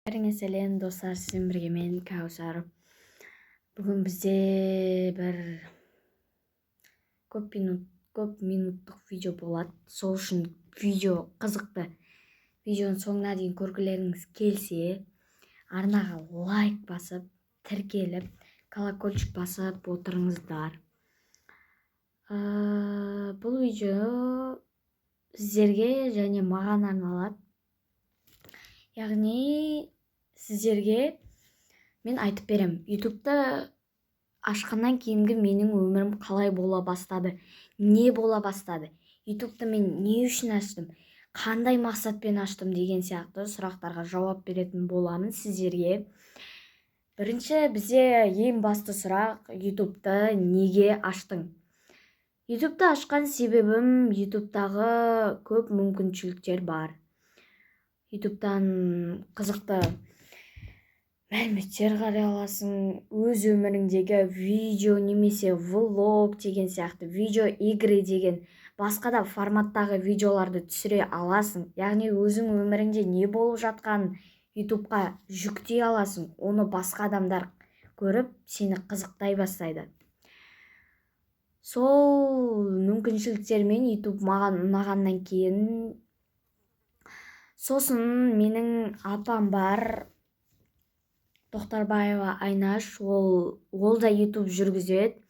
Бәріңе сәлем достар, сізден бірге мен Кәусар. Бүгін бізде бір көп минуттық видео болады. Сол үшін видео қызықты. Видеоның соңына дейін көргілеріңіз келсе, арнаға лайк басып, тіркеліп, колокольчик басып отырыңыздар. Бұл видео сіздерге және маған арналады. Яғни сіздерге мен айтып берем. ютубты ашқаннан кейінгі менің өмірім қалай бола бастады, не бола бастады, ютубты мен не үшін аштым, қандай мақсатпен аштым деген сияқты сұрақтарға жауап беретін боламын сіздерге. Бірінші, бізде ең басты сұрақ: ютубты неге аштың? ютубты ашқан себебім, ютубтағы көп мүмкіншіліктер бар. ютубтан қызықты мәліметтер қарай аласың, өз өміріңдегі видео немесе влог деген сияқты, видео игры деген басқа да форматтағы видеоларды түсіре аласың. Яғни өзің өміріңде не болып жатқанын ютубқа жүктей аласың. Оны басқа адамдар көріп, сені қызықтай бастайды. Сол мүмкіншіліктермен ютуб маған ұнағаннан кейін, сосын менің апам бар, Тоқтарбаева Айнаш, ол да ютуб жүргізеді.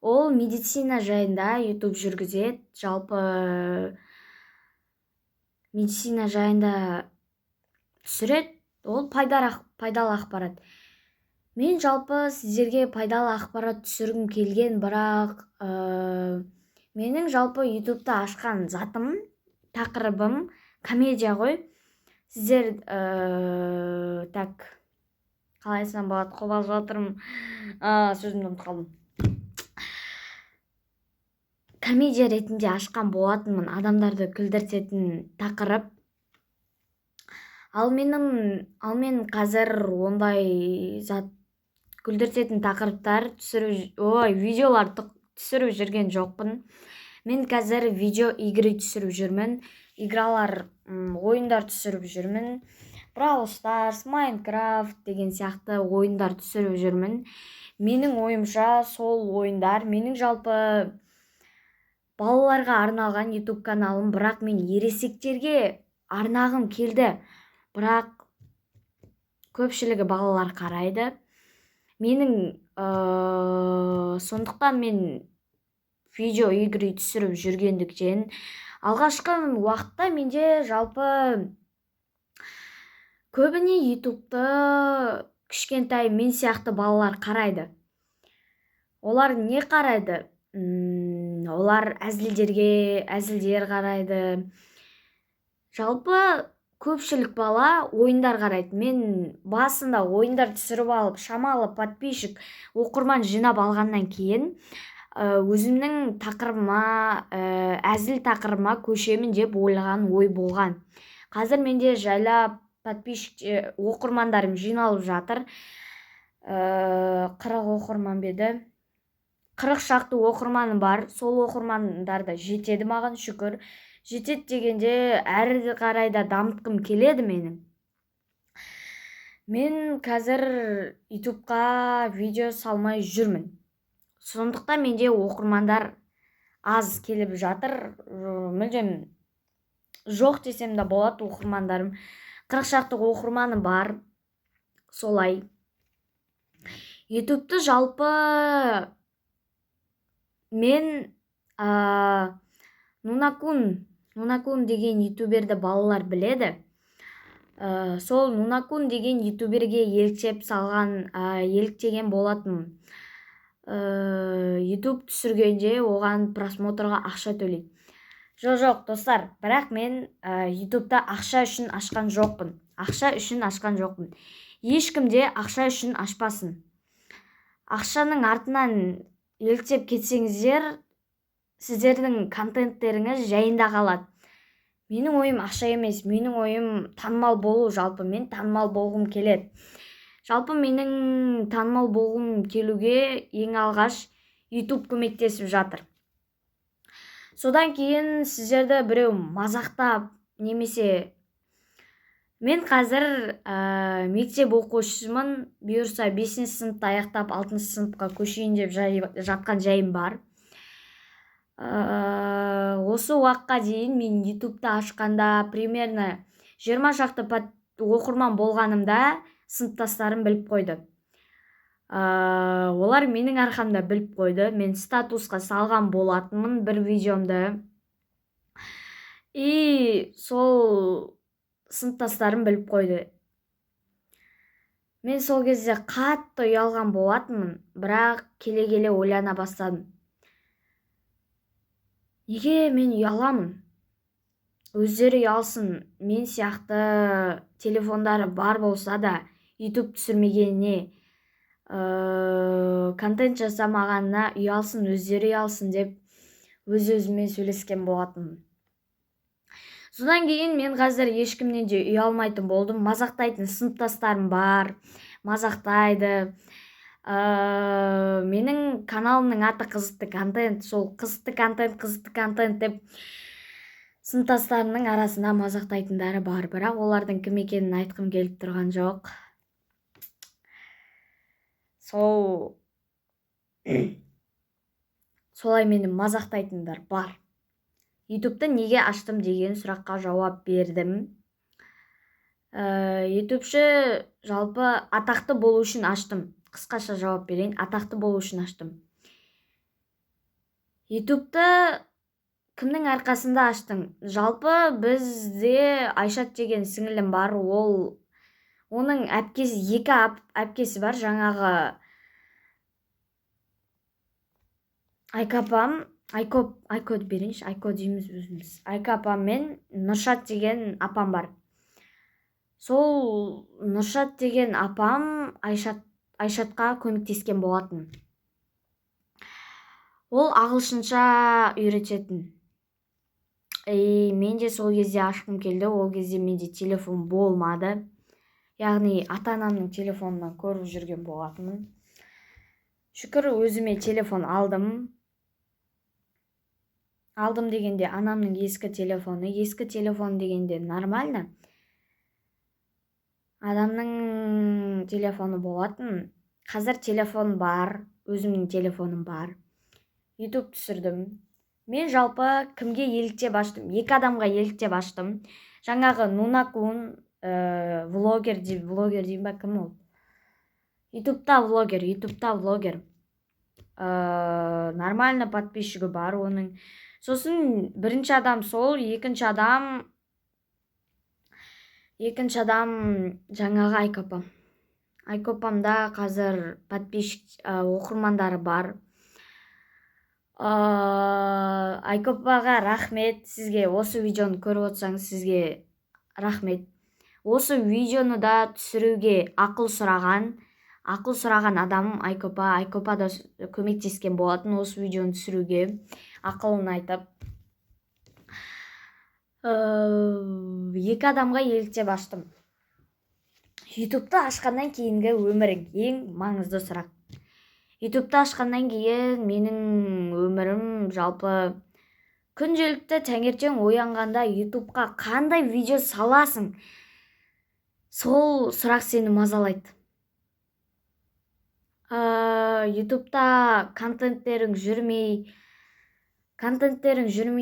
Ол медицина жайында ютуб жүргізеді. Жалпы медицина жайында түсіреді. Ол пайдалы ақпарат. Мен жалпы сіздерге пайдалы ақпарат түсіргім келген, бірақ менің жалпы ютубты ашқан затым, тақырыбым комедия ғой. Сіздер қалай айтсам болады, қобалжып жатырмын, сөзімді ұмытып қалдым. Комедия ретінде ашқан болатынмын, адамдарды күлдіртетін тақырып. Ал мен қазір ондай зат күлдіртетін тақырыптар видеолар түсіріп жүрген жоқпын. Мен қазір видео игры түсіріп жүрмін. Игралар, ойындар түсіріп жүрмін. Brawl Stars, Minecraft деген сияқты ойындар түсіріп жүрмін. Менің ойымша сол ойындар менің жалпы балаларға арналған ютуб каналым, бірақ мен ересектерге арнағым келді. Бірақ көпшілігі балалар қарайды. Сондықтан мен видео игры түсіріп жүргендіктен, алғашқы уақытта менде жалпы көбіне ютубты кішкентай мен сияқты балалар қарайды. Олар не қарайды? Олар әзілдер қарайды. Жалпы көпшілік бала ойындар қарайды. Мен басында ойындар түсіріп алып, шамалы подписчик, оқырман жинап алғаннан кейін, өзімнің тақырыбыма, әзіл тақырыбыма көшемін деп ойлаған ой болған. Қазір менде жайлап подписчик, оқырмандарым жиналып жатыр. 40 оқырман беді. 40 шақты оқырманым бар. Сол оқырмандарды жетеді маған, шүкір. Жетеді дегенде әрі қарай да дамытқым келеді менің. Мен қазір ютубқа видео салмай жүрмін. Сондықтан менде оқырмандар аз келіп жатыр. Мүлдем жоқ десем де болады оқырмандарым. 40 шақты оқырманым бар. Солай. ютубты жалпы мен Нунакун деген ютуберді балалар біледі. Сол Нунакун деген ютуберге еліктеген болатын. ютуб түсіргенде оған просмотрға ақша төлейді. Жоқ, достар, бірақ мен ютубты ақша үшін ашқан жоқпын. Ешкімде ақша үшін ашпасын. Ақшаның артынан еліктеп кетсеңіздер, сіздердің контенттеріңіз жайында қалады. Менің ойым ақша емес, менің ойым танымал болу. Жалпы мен танымал болғым келеді. Жалпы менің танымал болғым келуге ең алғаш ютуб көмектесіп жатыр. Содан кейін сіздерді біреу мазақтап немесе мен қазір мектеп оқушысымын, бұйырса 5-ші сыныпты аяқтап 6-шы сыныпқа көшейін деп жатқан жайым бар. Осы уақытқа дейін мен ютубты ашқанда примерно 20 шақты оқырман болғанымда сыныптастарым біліп қойды. Олар менің арқамда біліп қойды. Мен статусқа салған болатынмын бір видеомды. И сол сыныптастарым біліп қойды. Мен сол кезде қатты ұялған болатынмын, бірақ келе ойлана бастадым. Неге мен ұяламын? Өздері ұялсын, мен сияқты телефондары бар болса да YouTube түсірмегеніне, контент жасамағанына ұялсын, өздері ұялсын деп өз-өзіме сөйлескен болатынмын. Содан кейін мен қазір ешкімнен де ұялмайтын болдым. Мазақтайтын сыныптастарым бар, мазақтайды. Менің каналымның аты қызықты контент, сол қызықты контент деп сыныптастарымның арасында мазақтайтындары бар, бірақ олардың кім екенін айтқым келіп тұрған жоқ. Солай мені мазақтайтындар бар. ютубты неге аштым деген сұраққа жауап бердім. ютубшы жалпы атақты болу үшін аштым. Қысқаша жауап берейін, атақты болу үшін аштым. ютубты кімнің арқасында аштым? Жалпы бізде Айшат деген сіңілім бар, оның әпкесі, 2 әпкесі бар, жаңағы Айко берейінші, Айко дейміз өзіміз. Айко апам мен Нұршат деген апам бар. Сол Нұршат деген апам Айшатқа көмектескен болатын. Ол ағылшынша үйрететін. Менде сол кезде ашқым келді, ол кезде менде телефон болмады. Яғни ата-анамның телефонынан көріп жүрген болатынмын. Шүкір өзіме телефон алдым. Алдым дегенде анамның ескі телефон дегенде нормально. Адамның телефоны болатын. Қазір телефон бар, өзімнің телефоным бар. YouTube түсірдім. Мен жалпы кімге еліктеп аштым? 2 адамға еліктеп аштым. Жаңағы Нунакун влогер дейм ба, кім ол? YouTube'та влогер. Нормально подписчигі бар оның. Сосын бірінші адам сол, екінші адам жаңағы Айкопам. Айкопамда қазір оқырмандары бар. Айкопаға рахмет, сізге осы видеоны көріп отырсаңыз, сізге рахмет. Осы видеоны да түсіруге ақыл сұраған адамым Айкопа да көмектескен болатын осы видеоны түсіруге, ақылын айтып. 2 адамға еліктеп аштым. ютубты ашқаннан кейінгі өмірің ең маңызды сұрақ. ютубты ашқаннан кейін менің өмірім жалпы күнделікті таңертең оянғанда ютубқа қандай видео саласың? Сол сұрақ сені мазалайды. ютубта контенттерің жүрмей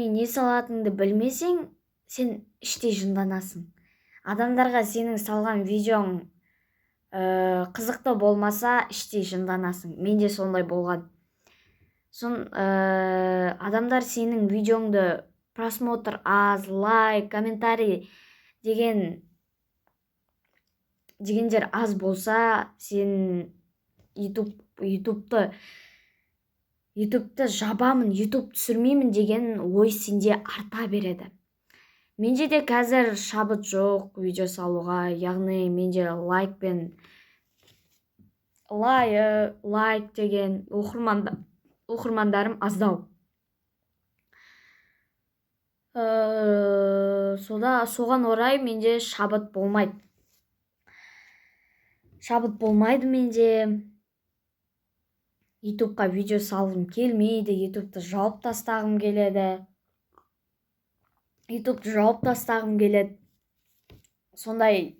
не салатынды білмесең, сен іштей жынданасың. Адамдарға сенің салған видеоң қызықты болмаса, іштей жынданасың. Менде сондай болған. Адамдар сенің видеоңды просмотр аз, лайк, комментарий дегендер аз болса, сен ютубты жабамын, ютуб түсірмеймін деген ой сенде арта береді. Менде де қазір шабыт жоқ видео салуға, яғни менде лайк деген оқырмандарым аздау. Соған орай менде шабыт болмайды менде. ютубқа видео салғым келмейді, ютубты жауып тастағым келеді. ютубты жауып тастағым келеді. Сондай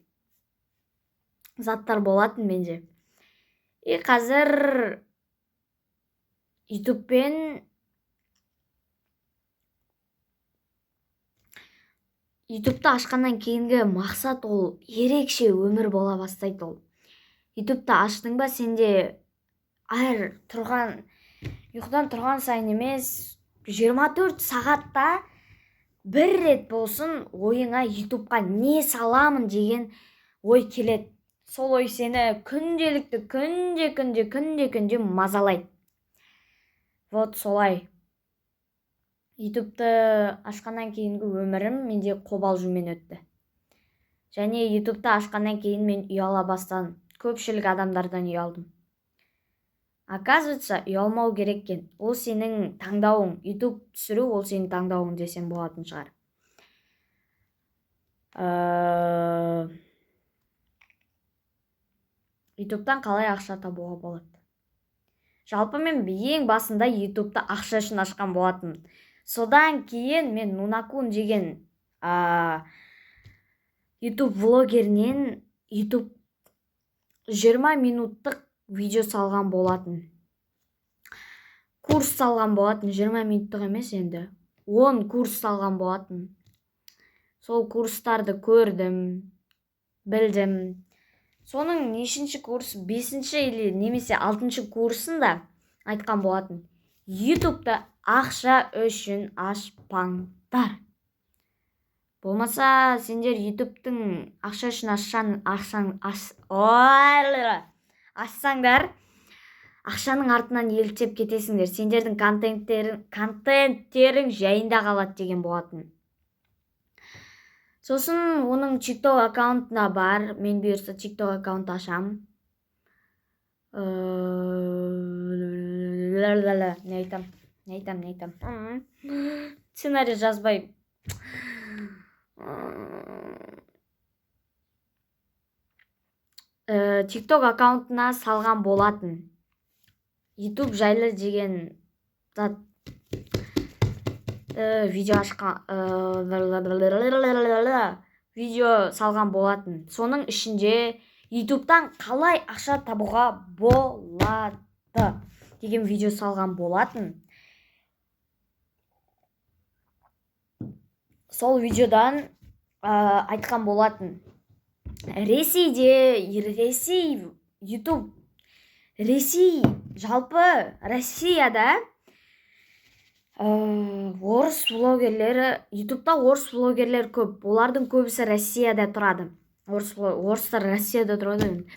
заттар болатын менде. И қазір ютубты ашқаннан кейінгі мақсат ол ерекше өмір бола бастайды. Ол ютубты аштың ба, сенде ұйқыдан тұрған сайын емес, 24 сағатта бір рет болсын ойыңа ютубқа не саламын деген ой келеді. Сол ой сені күнделікті күнде мазалайды. Вот солай. ютубты ашқаннан кейінгі өмірім менде қобалжумен өтті. Және ютубты ашқаннан кейін мен ұяла бастадым. Көпшілік адамдардан ұялдым. Оказывается, ұялмау керек екен. Ол сенің таңдауың. ютуб түсіру ол сенің таңдауың десем болатын шығар. ютубтан қалай ақша табуға болады? Жалпы мен ең басында ютубты ақша үшін ашқан болатынмын. Содан кейін мен Нунакун деген ютуб влогерінен ютуб 20 минуттық видео салған болатын. Курс салған болатын, 20 минуттық емес енді. 10 курс салған болатын. Сол курстарды көрдім, білдім. Соның нешінші курс, 5-ші или немесе 6-ші курсында айтқан болатын. ютубты ақша үшін ашпаңдар. Болмаса сендер ютубтың ақша үшін ашсаңдар, ақшаның артынан еліктеп кетесіңдер. Сендердің контенттерің жайында қалады деген болатын. Сосын оның TikTok аккаунтына бар. Мен бұйырса TikTok аккаунт ашам. Не айтам? Сценарий жазбай. TikTok аккаунтына салған болатын. YouTube жайлы деген зат видео салған болатын. Соның ішінде YouTube'дан қалай ақша табуға болады деген видео салған болатын. Сол видеодан айтқан болатын. Жалпы Россияда орыс блогерлері, ютубта орыс блогерлер көп. Олардың көбісі Россияда тұрады. Орыстар Россияда тұрады.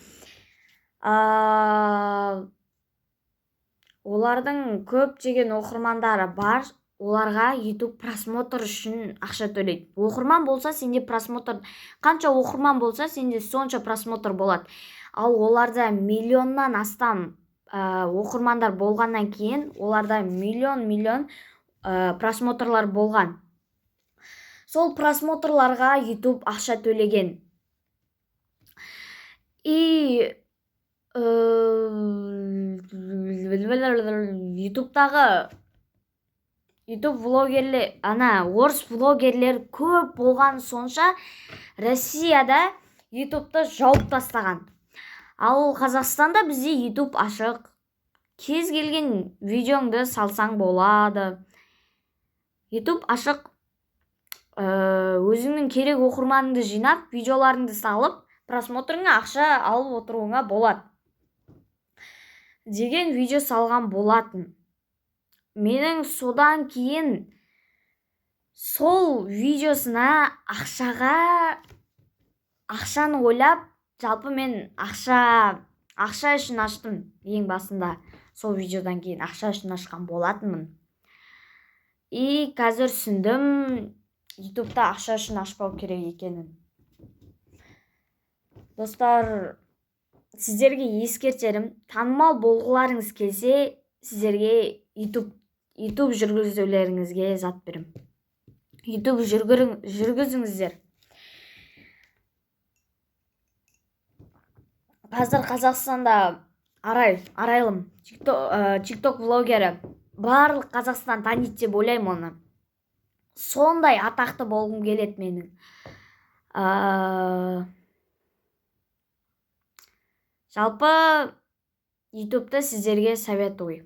Олардың көптеген оқырмандары бар. Оларға YouTube просмотр үшін ақша төлейді. Оқырман болса, сенде просмотр, қанша оқырман болса, сенде сонша просмотр болады. Ал оларда миллионнан астам оқырмандар болғаннан кейін, оларда миллион просмотрлар болған. Сол просмотрларға YouTube ақша төлеген. И ютубтағы орыс блогерлер көп болған сонша Россияда ютубты жауып тастаған. Ал Қазақстанда бізде ютуб ашық. Кез келген видеоңды салсаң болады. ютуб ашық. Өзіңнің керек оқырманыңды жинап, видеоларыңды салып, просмотрыңа ақша алып отыруыңа болады деген видео салған болатын. Менің содан кейін сол видеосына ақшаны ойлап, жалпы мен ақша үшін аштым ең басында. Сол видеодан кейін ақша үшін ашқан болатынмын. И қазір түсіндім, ютубта ақша үшін ашпау керек екенін. Достар, сіздерге ескертерім, танымал болғыларыңыз келсе, сіздерге ютуб жүргізулеріңізге зат берем. ютуб жүргізіңіздер. Қазір Қазақстанда арайлым TikTok блогері барлық Қазақстан таниды деп ойлаймын оны. сондай атақты болғым келет менің. Жалпы ютубты сіздерге советую.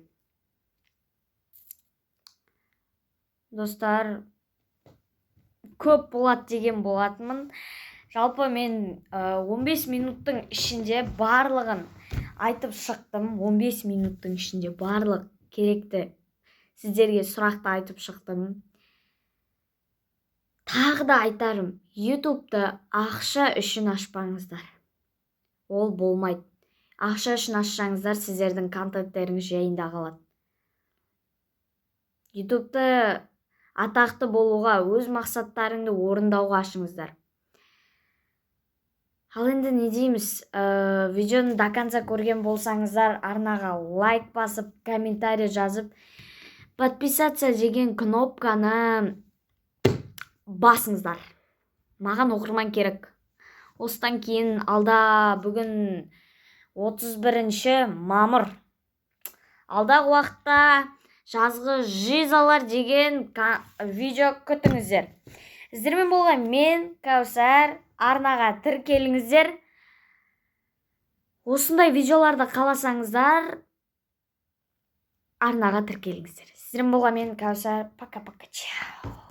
Достар, көп болады деген болатынмын. Жалпы мен 15 минуттың ішінде барлығын айтып шықтым. 15 минуттың ішінде барлық керекті сіздерге сұрақты айтып шықтым. Тағы да айтарым, ютубты ақша үшін ашпаңыздар. Ол болмайды. Ақша үшін ашсаңыздар, сіздердің контенттеріңіз жайында қалады. ютубты атақты болуға, өз мақсаттарыңды орындауға ашыңыздар. Ал енді не дейміз? Видеоны до конца көрген болсаңыздар, арнаға лайк басып, комментарий жазып, подписаться деген кнопканы басыңыздар. Маған оқырман керек. Осыдан кейін алда бүгін 31 мамыр. Алдағы уақытта жазғы жизалар деген видео күтіңіздер. Сіздермен болған мен, Кәусар, арнаға тіркеліңіздер. Осындай видеоларды қаласаңыздар, арнаға тіркеліңіздер. Сіздермен болған мен, Кәусар. Пока-пока. Чао.